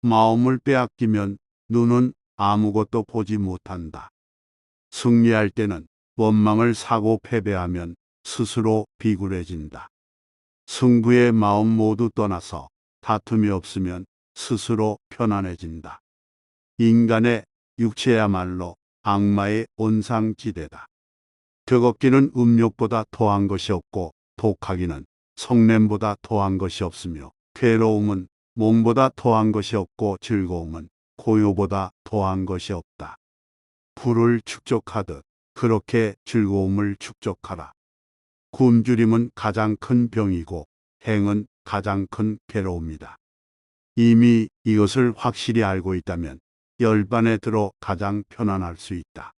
마음을 빼앗기면 눈은 아무것도 보지 못한다. 승리할 때는 원망을 사고 패배하면 스스로 비굴해진다. 승부의 마음 모두 떠나서 다툼이 없으면 스스로 편안해진다. 인간의 육체야말로 악마의 온상지대다. 덕없기는 음욕보다 더한 것이 없고 독하기는 성냄보다 더한 것이 없으며 괴로움은 몸보다 더한 것이 없고 즐거움은 고요보다 더한 것이 없다. 불을 축적하듯 그렇게 즐거움을 축적하라. 굶주림은 가장 큰 병이고 행은 가장 큰 괴로움이다. 이미 이것을 확실히 알고 있다면 열반에 들어 가장 편안할 수 있다.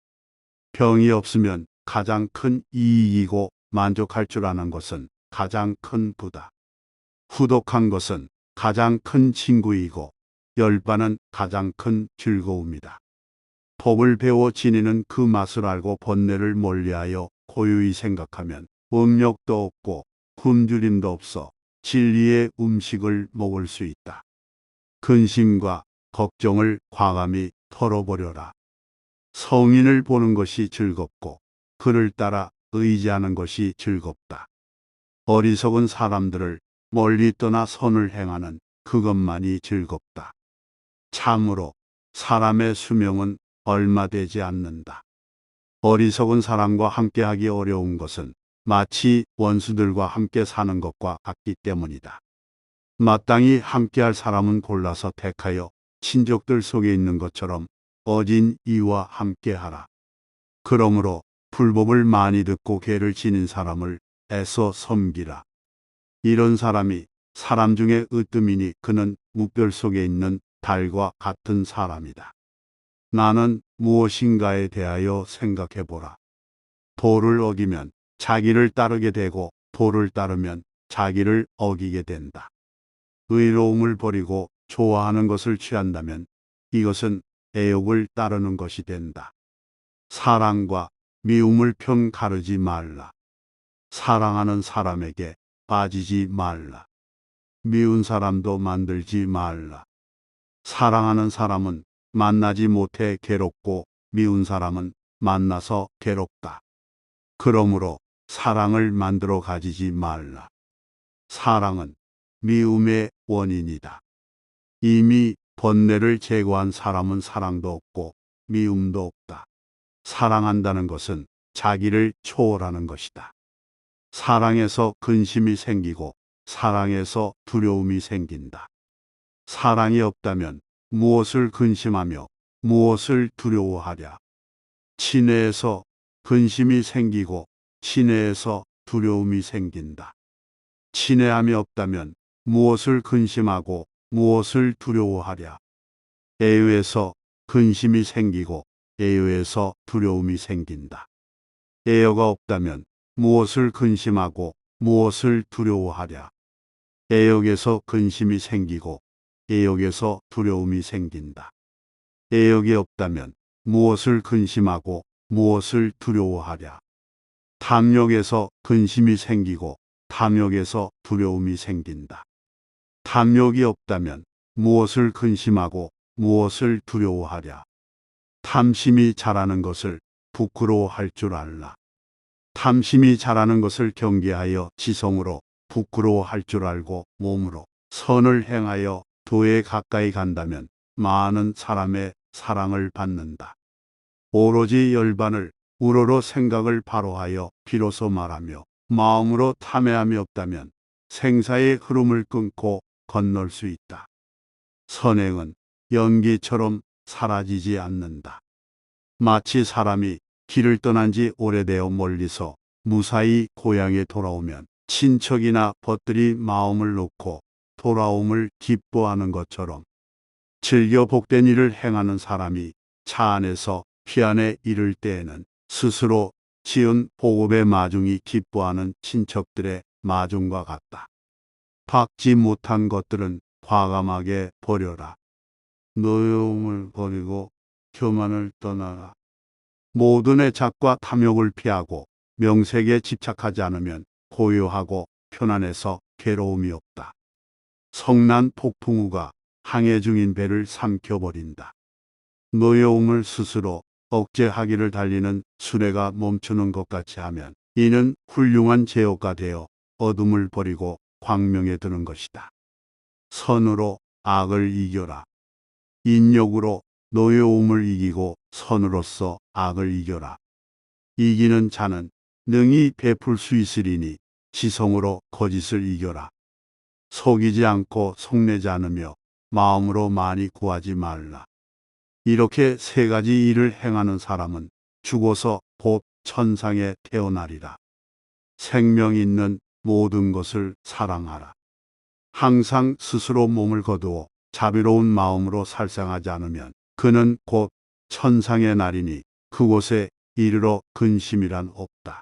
병이 없으면 가장 큰 이익이고 만족할 줄 아는 것은 가장 큰 부다. 후덕한 것은 가장 큰 친구이고 열반은 가장 큰 즐거움이다. 법을 배워 지니는 그 맛을 알고 번뇌를 멀리하여 고요히 생각하면 음욕도 없고 굶주림도 없어 진리의 음식을 먹을 수 있다. 근심과 걱정을 과감히 털어버려라. 성인을 보는 것이 즐겁고 그를 따라 의지하는 것이 즐겁다. 어리석은 사람들을 멀리 떠나 선을 행하는 그것만이 즐겁다. 참으로 사람의 수명은 얼마 되지 않는다. 어리석은 사람과 함께하기 어려운 것은 마치 원수들과 함께 사는 것과 같기 때문이다. 마땅히 함께할 사람은 골라서 택하여 친족들 속에 있는 것처럼 어진 이와 함께하라. 그러므로 불법을 많이 듣고 죄를 지닌 사람을 애써 섬기라. 이런 사람이 사람 중에 으뜸이니 그는 무별 속에 있는 달과 같은 사람이다. 나는 무엇인가에 대하여 생각해보라. 도를 어기면 자기를 따르게 되고 도를 따르면 자기를 어기게 된다. 의로움을 버리고 좋아하는 것을 취한다면 이것은 애욕을 따르는 것이 된다. 사랑과 미움을 편 가르지 말라. 사랑하는 사람에게 빠지지 말라. 미운 사람도 만들지 말라. 사랑하는 사람은 만나지 못해 괴롭고 미운 사람은 만나서 괴롭다. 그러므로 사랑을 만들어 가지지 말라. 사랑은 미움의 원인이다. 이미 번뇌를 제거한 사람은 사랑도 없고 미움도 없다. 사랑한다는 것은 자기를 초월하는 것이다. 사랑에서 근심이 생기고 사랑에서 두려움이 생긴다. 사랑이 없다면 무엇을 근심하며 무엇을 두려워하랴. 친애에서 근심이 생기고 친애에서 두려움이 생긴다. 친애함이 없다면 무엇을 근심하고 무엇을 두려워하랴. 애유에서 근심이 생기고 애유에서 두려움이 생긴다. 애여가 없다면 무엇을 근심하고 무엇을 두려워하랴. 애욕에서 근심이 생기고 애욕에서 두려움이 생긴다. 애욕이 없다면 무엇을 근심하고 무엇을 두려워하랴. 탐욕에서 근심이 생기고 탐욕에서 두려움이 생긴다. 탐욕이 없다면 무엇을 근심하고 무엇을 두려워하랴. 탐심이 자라는 것을 부끄러워할 줄 알라. 탐심이 자라는 것을 경계하여 지성으로 부끄러워할 줄 알고 몸으로 선을 행하여 도에 가까이 간다면 많은 사람의 사랑을 받는다. 오로지 열반을 우러러 생각을 바로하여 비로소 말하며 마음으로 탐해함이 없다면 생사의 흐름을 끊고 건널 수 있다. 선행은 연기처럼 사라지지 않는다. 마치 사람이 길을 떠난 지 오래되어 멀리서 무사히 고향에 돌아오면 친척이나 벗들이 마음을 놓고 돌아옴을 기뻐하는 것처럼 즐겨 복된 일을 행하는 사람이 차 안에서 피 안에 이를 때에는 스스로 지은 복업의 마중이 기뻐하는 친척들의 마중과 같다. 박지 못한 것들은 과감하게 버려라. 노여움을 버리고 교만을 떠나라. 모든 애착과 탐욕을 피하고 명색에 집착하지 않으면 고요하고 편안해서 괴로움이 없다. 성난 폭풍우가 항해 중인 배를 삼켜버린다. 노여움을 스스로 억제하기를 달리는 수레가 멈추는 것 같이 하면 이는 훌륭한 제어가 되어 어둠을 버리고 광명에 드는 것이다. 선으로 악을 이겨라. 인욕으로 노여움을 이기고 선으로서 악을 이겨라. 이기는 자는 능히 베풀 수 있으리니 지성으로 거짓을 이겨라. 속이지 않고 속내지 않으며 마음으로 많이 구하지 말라. 이렇게 세 가지 일을 행하는 사람은 죽어서 곧 천상에 태어나리라. 생명 있는 모든 것을 사랑하라. 항상 스스로 몸을 거두어 자비로운 마음으로 살생하지 않으면 그는 곧 천상의 날이니 그곳에 이르러 근심이란 없다.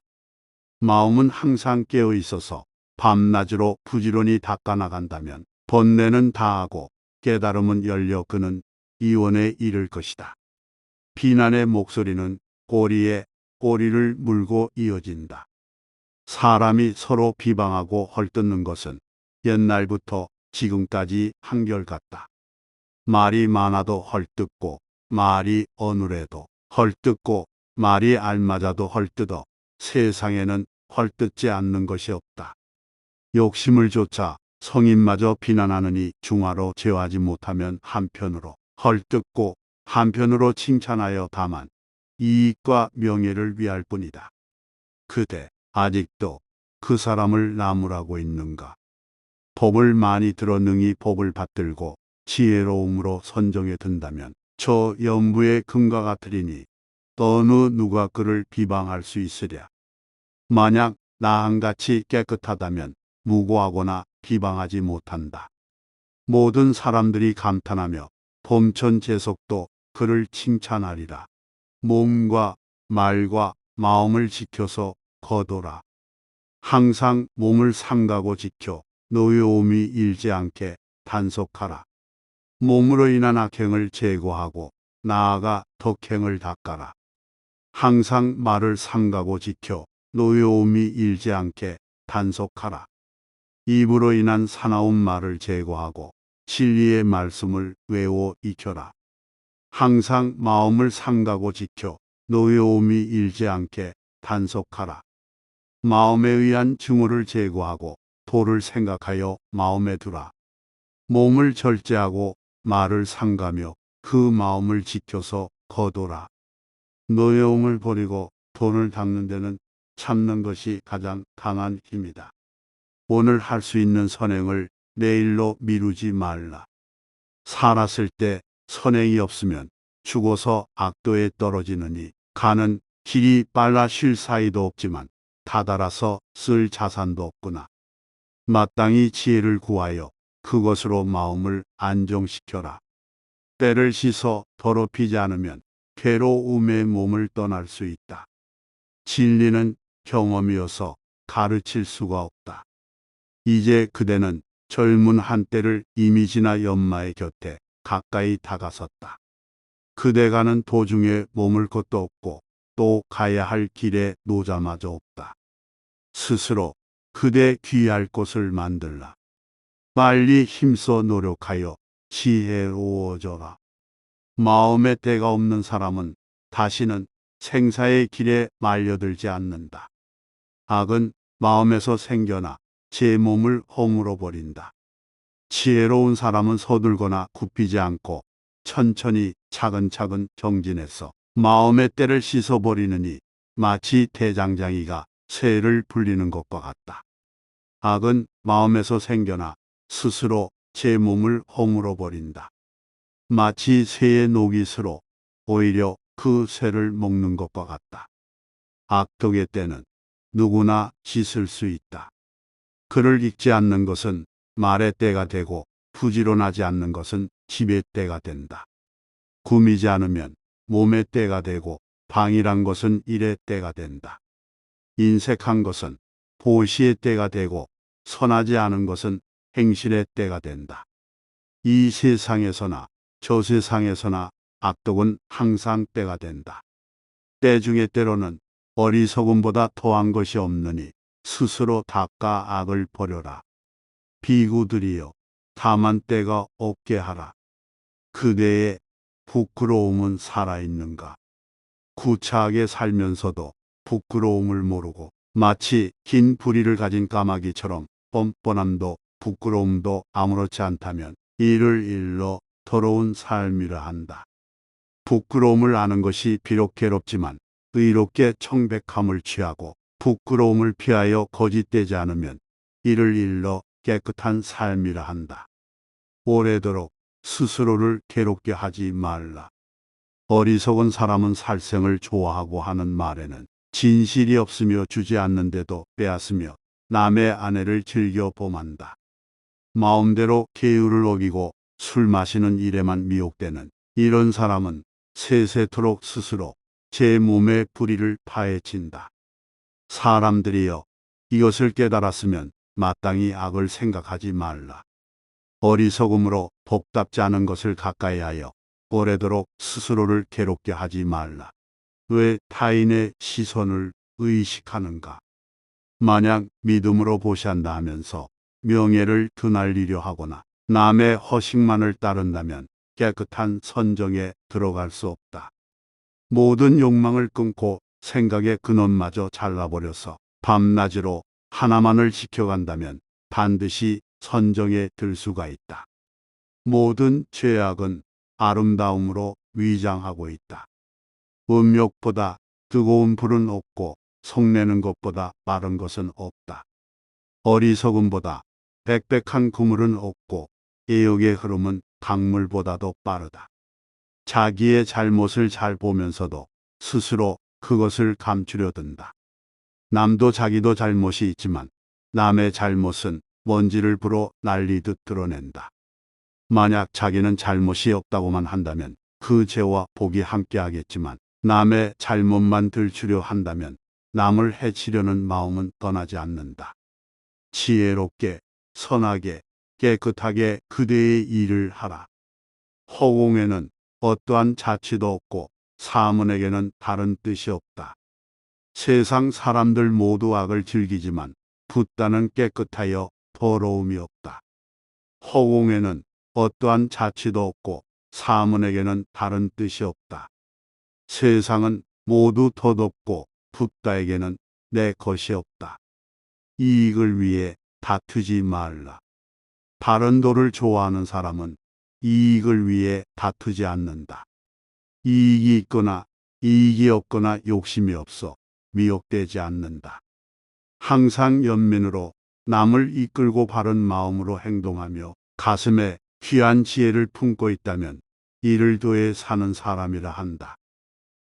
마음은 항상 깨어 있어서 밤낮으로 부지런히 닦아나간다면 번뇌는 다하고 깨달음은 열려 그는 이원에 이를 것이다. 비난의 목소리는 꼬리에 꼬리를 물고 이어진다. 사람이 서로 비방하고 헐뜯는 것은 옛날부터 지금까지 한결같다. 말이 많아도 헐뜯고 말이 어눌해도 헐뜯고 말이 알맞아도 헐뜯어 세상에는 헐뜯지 않는 것이 없다. 욕심을 좇아 성인마저 비난하느니 중화로 제어하지 못하면 한편으로 헐뜯고 한편으로 칭찬하여 다만 이익과 명예를 위할 뿐이다. 그대 아직도 그 사람을 나무라고 있는가? 법을 많이 들어 능히 법을 받들고 지혜로움으로 선정에 든다면 저 연부의 금과 같으리니 어느 누가 그를 비방할 수 있으랴. 만약 나한같이 깨끗하다면 무고하거나 비방하지 못한다. 모든 사람들이 감탄하며 범천재석도 그를 칭찬하리라. 몸과 말과 마음을 지켜서 거둬라. 항상 몸을 삼가고 지켜 노여움이 일지 않게 단속하라. 몸으로 인한 악행을 제거하고 나아가 덕행을 닦아라. 항상 말을 삼가고 지켜 노여움이 일지 않게 단속하라. 입으로 인한 사나운 말을 제거하고 진리의 말씀을 외워 익혀라. 항상 마음을 삼가고 지켜 노여움이 일지 않게 단속하라. 마음에 의한 증오를 제거하고 도를 생각하여 마음에 두라. 몸을 절제하고 말을 삼가며 그 마음을 지켜서 거둬라. 노여움을 버리고 돈을 닦는 데는 참는 것이 가장 강한 힘이다. 오늘 할 수 있는 선행을 내일로 미루지 말라. 살았을 때 선행이 없으면 죽어서 악도에 떨어지느니 가는 길이 빨라 쉴 사이도 없지만 다달아서 쓸 자산도 없구나. 마땅히 지혜를 구하여 그것으로 마음을 안정시켜라. 때를 씻어 더럽히지 않으면 괴로움의 몸을 떠날 수 있다. 진리는 경험이어서 가르칠 수가 없다. 이제 그대는 젊은 한때를 이미 지나 연마의 곁에 가까이 다가섰다. 그대 가는 도중에 머물 것도 없고 또 가야 할 길에 노자마저 없다. 스스로 그대 귀할 곳을 만들라. 빨리 힘써 노력하여 지혜로워져라. 마음의 때가 없는 사람은 다시는 생사의 길에 말려들지 않는다. 악은 마음에서 생겨나 제 몸을 허물어 버린다. 지혜로운 사람은 서둘거나 굽히지 않고 천천히 차근차근 정진해서 마음의 때를 씻어버리느니 마치 대장장이가 새를 불리는 것과 같다. 악은 마음에서 생겨나 스스로 제 몸을 허물어 버린다. 마치 새의 녹이 스로 오히려 그 새를 먹는 것과 같다. 악덕의 때는 누구나 짖을 수 있다. 그를 읽지 않는 것은 말의 때가 되고 부지런하지 않는 것은 집의 때가 된다. 꾸미지 않으면 몸의 때가 되고 방일한 것은 일의 때가 된다. 인색한 것은 보시의 때가 되고 선하지 않은 것은 행실의 때가 된다. 이 세상에서나 저 세상에서나 악독은 항상 때가 된다. 때 중에 때로는 어리석음보다 더한 것이 없느니 스스로 닦아 악을 버려라. 비구들이여 다만 때가 없게 하라. 그대의 부끄러움은 살아있는가? 구차하게 살면서도 부끄러움을 모르고 마치 긴 부리를 가진 까마귀처럼 뻔뻔함도 부끄러움도 아무렇지 않다면 이를 일러 더러운 삶이라 한다. 부끄러움을 아는 것이 비록 괴롭지만 의롭게 청백함을 취하고 부끄러움을 피하여 거짓되지 않으면 이를 일러 깨끗한 삶이라 한다. 오래도록 스스로를 괴롭게 하지 말라. 어리석은 사람은 살생을 좋아하고 하는 말에는 진실이 없으며 주지 않는데도 빼앗으며 남의 아내를 즐겨 범한다. 마음대로 계율을 어기고 술 마시는 일에만 미혹되는 이런 사람은 세세토록 스스로 제 몸의 불의를 파헤친다. 사람들이여, 이것을 깨달았으면 마땅히 악을 생각하지 말라. 어리석음으로 복답지 않은 것을 가까이 하여 오래도록 스스로를 괴롭게 하지 말라. 왜 타인의 시선을 의식하는가? 만약 믿음으로 보시한다 하면서 명예를 드날리려 하거나 남의 허식만을 따른다면 깨끗한 선정에 들어갈 수 없다. 모든 욕망을 끊고 생각의 근원마저 잘라버려서 밤낮으로 하나만을 지켜간다면 반드시 선정에 들 수가 있다. 모든 죄악은 아름다움으로 위장하고 있다. 음욕보다 뜨거운 불은 없고 성내는 것보다 빠른 것은 없다. 어리석음보다 빽빽한 그물은 없고 애욕의 흐름은 강물보다도 빠르다. 자기의 잘못을 잘 보면서도 스스로 그것을 감추려 든다. 남도 자기도 잘못이 있지만 남의 잘못은 먼지를 불어 날리듯 드러낸다. 만약 자기는 잘못이 없다고만 한다면 그 죄와 복이 함께하겠지만 남의 잘못만 들추려 한다면 남을 해치려는 마음은 떠나지 않는다. 지혜롭게, 선하게, 깨끗하게 그대의 일을 하라. 허공에는 어떠한 자취도 없고 사문에게는 다른 뜻이 없다. 세상 사람들 모두 악을 즐기지만 붓다는 깨끗하여 더러움이 없다. 허공에는 어떠한 자취도 없고 사문에게는 다른 뜻이 없다. 세상은 모두 덧없고 붓다에게는 내 것이 없다. 이익을 위해 다투지 말라. 바른 도를 좋아하는 사람은 이익을 위해 다투지 않는다. 이익이 있거나 이익이 없거나 욕심이 없어 미혹되지 않는다. 항상 연민으로 남을 이끌고 바른 마음으로 행동하며 가슴에 귀한 지혜를 품고 있다면 이를 도해 사는 사람이라 한다.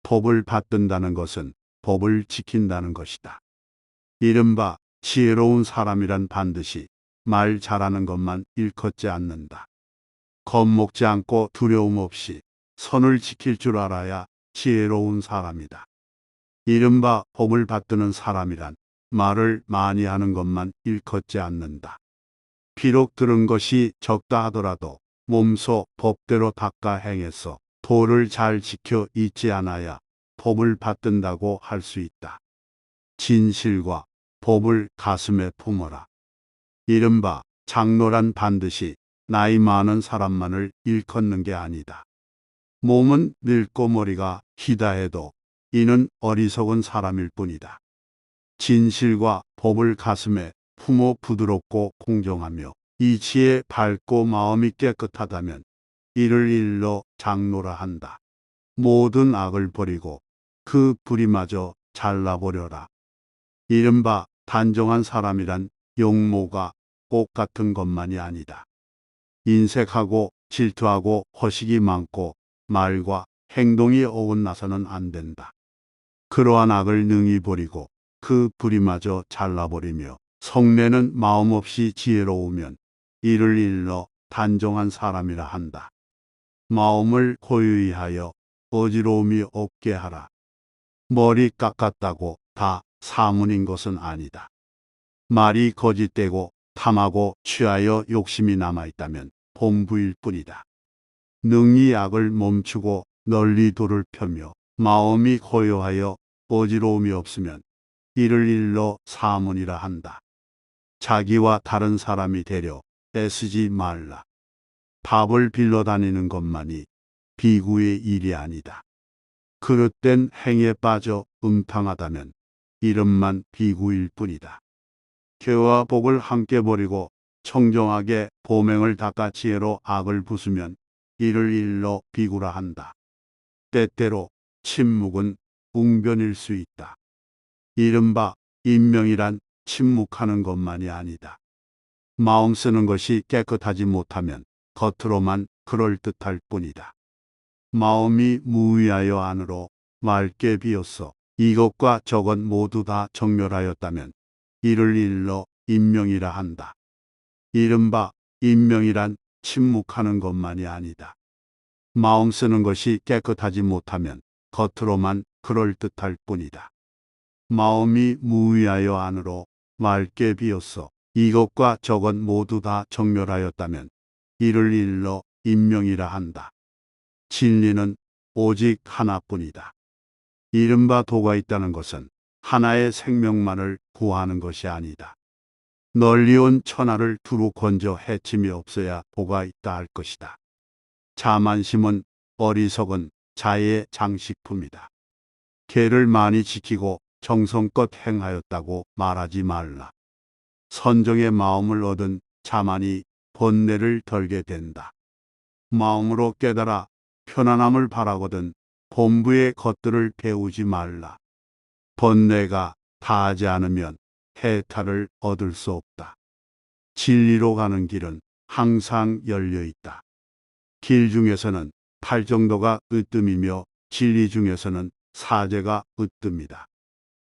법을 받든다는 것은 법을 지킨다는 것이다. 이른바 지혜로운 사람이란 반드시 말 잘하는 것만 일컫지 않는다. 겁먹지 않고 두려움 없이 선을 지킬 줄 알아야 지혜로운 사람이다. 이른바 법을 받드는 사람이란 말을 많이 하는 것만 일컫지 않는다. 비록 들은 것이 적다 하더라도 몸소 법대로 닦아 행해서 도를 잘 지켜 잊지 않아야 법을 받든다고 할 수 있다. 진실과 법을 가슴에 품어라. 이른바 장로란 반드시 나이 많은 사람만을 일컫는 게 아니다. 몸은 늙고 머리가 희다 해도 이는 어리석은 사람일 뿐이다. 진실과 법을 가슴에 품어 부드럽고 공정하며 이치에 밝고 마음이 깨끗하다면 이를 일러 장로라 한다. 모든 악을 버리고 그 뿌리마저 잘라버려라. 이른바 단정한 사람이란 용모가 꽃 같은 것만이 아니다. 인색하고 질투하고 허식이 많고 말과 행동이 어긋나서는 안 된다. 그러한 악을 능히 버리고 그 뿌리마저 잘라버리며 성내는 마음 없이 지혜로우면 이를 일러 단정한 사람이라 한다. 마음을 고유히 하여 어지러움이 없게 하라. 머리 깎았다고 다 사문인 것은 아니다. 말이 거짓되고 탐하고 취하여 욕심이 남아있다면 본부일 뿐이다. 능히 악을 멈추고 널리 도를 펴며 마음이 고요하여 어지러움이 없으면 이를 일러 사문이라 한다. 자기와 다른 사람이 되려 애쓰지 말라. 밥을 빌러 다니는 것만이 비구의 일이 아니다. 그릇된 행에 빠져 음탕하다면 이름만 비구일 뿐이다. 죄와 복을 함께 버리고 청정하게 보명을 닦아 지혜로 악을 부수면 이를 일러 비구라 한다. 때때로 침묵은 웅변일 수 있다. 이른바 인명이란 침묵하는 것만이 아니다. 마음 쓰는 것이 깨끗하지 못하면 겉으로만 그럴듯할 뿐이다. 마음이 무의하여 안으로 맑게 비었어 이것과 저것 모두 다 정멸하였다면 이를 일러 인명이라 한다. 이른바 인명이란 침묵하는 것만이 아니다. 마음 쓰는 것이 깨끗하지 못하면 겉으로만 그럴듯할 뿐이다. 마음이 무의하여 안으로 맑게 비었어 이것과 저것 모두 다 정멸하였다면 이를 일러 인명이라 한다. 진리는 오직 하나뿐이다. 이른바 도가 있다는 것은 하나의 생명만을 구하는 것이 아니다. 널리 온 천하를 두루 건져 해침이 없어야 도가 있다 할 것이다. 자만심은 어리석은 자의 장식품이다. 계를 많이 지키고 정성껏 행하였다고 말하지 말라. 선정의 마음을 얻은 자만이 번뇌를 덜게 된다. 마음으로 깨달아 편안함을 바라거든 본부의 것들을 배우지 말라. 번뇌가 다하지 않으면 해탈을 얻을 수 없다. 진리로 가는 길은 항상 열려 있다. 길 중에서는 팔정도가 으뜸이며 진리 중에서는 사제가 으뜸이다.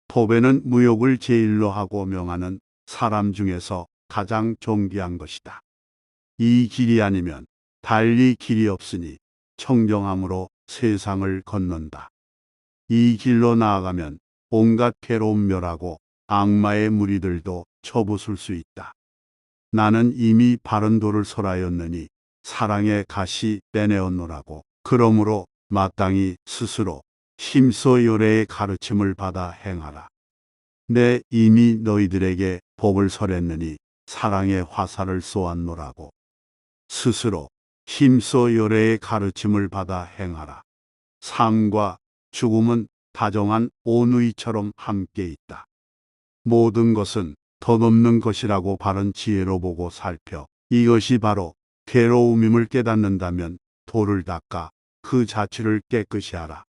도배는 무욕을 제일로 하고 명하는 사람 중에서 가장 존귀한 것이다. 이 길이 아니면 달리 길이 없으니 청정함으로 세상을 걷는다. 이 길로 나아가면 온갖 괴로움 멸하고 악마의 무리들도 쳐부술 수 있다. 나는 이미 바른 도를 설하였느니 사랑의 가시 빼내었노라고. 그러므로 마땅히 스스로 힘써 요래의 가르침을 받아 행하라. 내 이미 너희들에게 법을 설했느니 사랑의 화살을 쏘았노라고. 스스로 힘써 요래의 가르침을 받아 행하라. 삶과 죽음은 다정한 오누이처럼 함께 있다. 모든 것은 덧없는 것이라고 바른 지혜로 보고 살펴 이것이 바로 괴로움임을 깨닫는다면 도를 닦아 그 자취를 깨끗이 하라.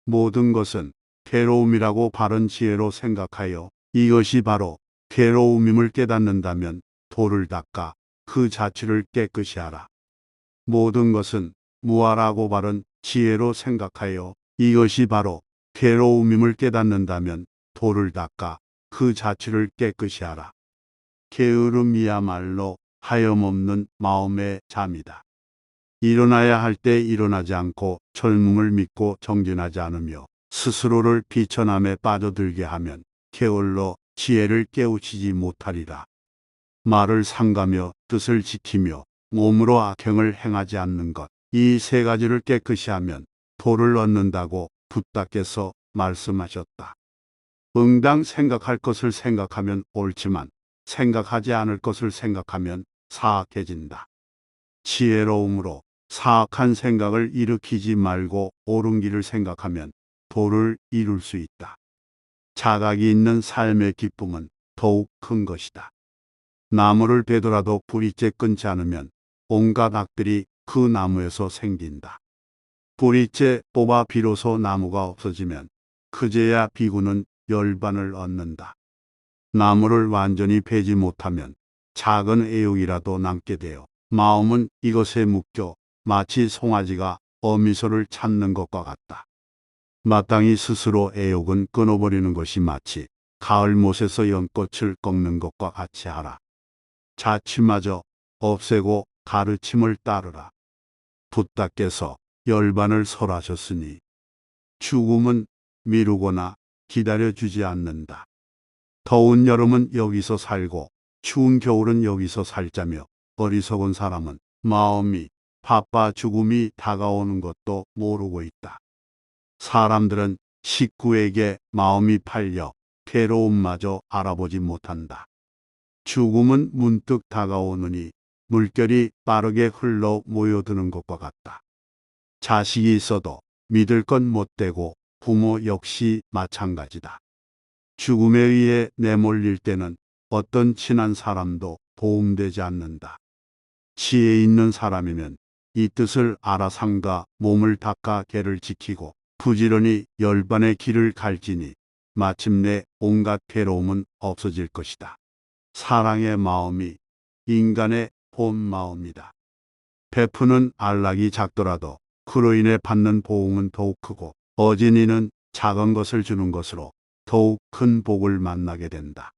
모든 것은 괴로움이라고 바른 지혜로 생각하여 이것이 바로 괴로움임을 깨닫는다면 도를 닦아 그 자취를 깨끗이 하라. 모든 것은 무아라고 바른 지혜로 생각하여 이것이 바로 괴로움임을 깨닫는다면 도를 닦아 그 자취를 깨끗이 하라. 게으름이야말로 하염없는 마음의 잠이다. 일어나야 할 때 일어나지 않고 젊음을 믿고 정진하지 않으며 스스로를 비천함에 빠져들게 하면 게을러 지혜를 깨우치지 못하리라. 말을 삼가며 뜻을 지키며 몸으로 악행을 행하지 않는 것, 이 세 가지를 깨끗이 하면 도를 얻는다고 붓다께서 말씀하셨다. 응당 생각할 것을 생각하면 옳지만 생각하지 않을 것을 생각하면 사악해진다. 지혜로움으로 사악한 생각을 일으키지 말고 옳은 길을 생각하면 도를 이룰 수 있다. 자각이 있는 삶의 기쁨은 더욱 큰 것이다. 나무를 베더라도 뿌리째 끊지 않으면 온갖 악들이 그 나무에서 생긴다. 뿌리째 뽑아 비로소 나무가 없어지면 그제야 비구는 열반을 얻는다. 나무를 완전히 베지 못하면 작은 애욕이라도 남게 되어 마음은 이것에 묶여 마치 송아지가 어미소를 찾는 것과 같다. 마땅히 스스로 애욕은 끊어버리는 것이 마치 가을 못에서 연꽃을 꺾는 것과 같이 하라. 자취마저 없애고 가르침을 따르라. 붓다께서 열반을 설하셨으니 죽음은 미루거나 기다려주지 않는다. 더운 여름은 여기서 살고 추운 겨울은 여기서 살자며 어리석은 사람은 마음이 바빠 죽음이 다가오는 것도 모르고 있다. 사람들은 식구에게 마음이 팔려 괴로움마저 알아보지 못한다. 죽음은 문득 다가오느니 물결이 빠르게 흘러 모여드는 것과 같다. 자식이 있어도 믿을 건 못되고 부모 역시 마찬가지다. 죽음에 의해 내몰릴 때는 어떤 친한 사람도 도움되지 않는다. 지혜 있는 사람이면 이 뜻을 알아 삼가 몸을 닦아 개를 지키고 부지런히 열반의 길을 갈지니 마침내 온갖 괴로움은 없어질 것이다. 사랑의 마음이 인간의 본 마음이다. 베푸는 안락이 작더라도 그로 인해 받는 보응은 더욱 크고 어진이는 작은 것을 주는 것으로 더욱 큰 복을 만나게 된다.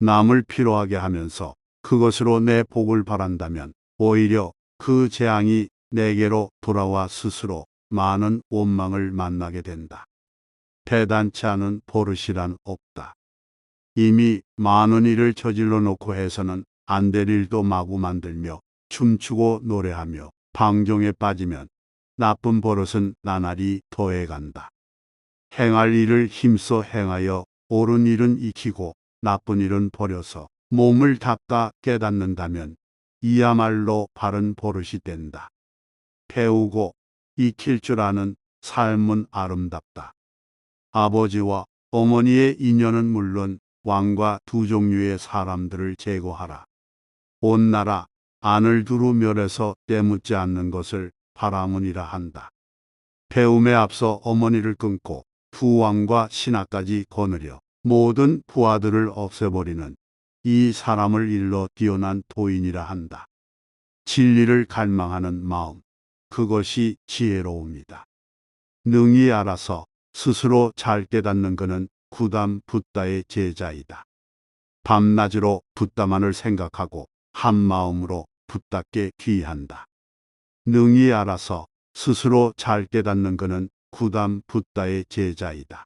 남을 피로하게 하면서 그것으로 내 복을 바란다면 오히려 그 재앙이 내게로 돌아와 스스로 많은 원망을 만나게 된다. 대단치 않은 버릇이란 없다. 이미 많은 일을 저질러 놓고 해서는 안 될 일도 마구 만들며 춤추고 노래하며 방종에 빠지면 나쁜 버릇은 나날이 더해간다. 행할 일을 힘써 행하여 옳은 일은 익히고 나쁜 일은 버려서 몸을 닦아 깨닫는다면 이야말로 바른 버릇이 된다. 배우고 익힐 줄 아는 삶은 아름답다. 아버지와 어머니의 인연은 물론 왕과 두 종류의 사람들을 제거하라. 온 나라 안을 두루 멸해서 때묻지 않는 것을 바라문이라 한다. 배움에 앞서 어머니를 끊고 두 왕과 신하까지 거느려 모든 부하들을 없애버리는 이 사람을 일러 뛰어난 도인이라 한다. 진리를 갈망하는 마음, 그것이 지혜로움이다. 능히 알아서 스스로 잘 깨닫는 그는 구담 붓다의 제자이다. 밤낮으로 붓다만을 생각하고 한 마음으로 붓다께 귀한다. 능히 알아서 스스로 잘 깨닫는 그는 구담 붓다의 제자이다.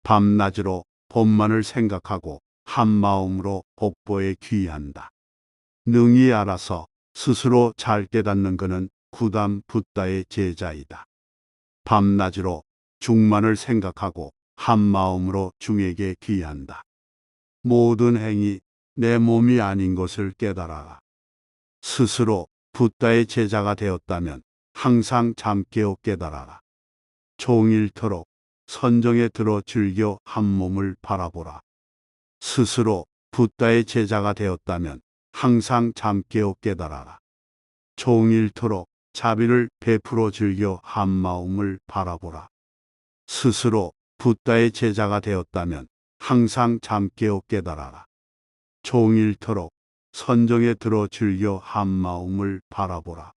밤낮으로 법만을 생각하고 한 마음으로 법보에 귀한다. 능히 알아서 스스로 잘 깨닫는 그는 구담 붓다의 제자이다. 밤낮으로 중만을 생각하고 한 마음으로 중에게 귀한다. 모든 행위 내 몸이 아닌 것을 깨달아라. 스스로 붓다의 제자가 되었다면 항상 잠깨어 깨달아라. 종일토록 선정에 들어 즐겨 한 몸을 바라보라. 스스로 붓다의 제자가 되었다면 항상 잠깨어 깨달아라. 종일토록 자비를 베풀어 즐겨 한 마음을 바라보라. 스스로 붓다의 제자가 되었다면 항상 잠깨어 깨달아라. 종일토록 선정에 들어 즐겨 한 마음을 바라보라.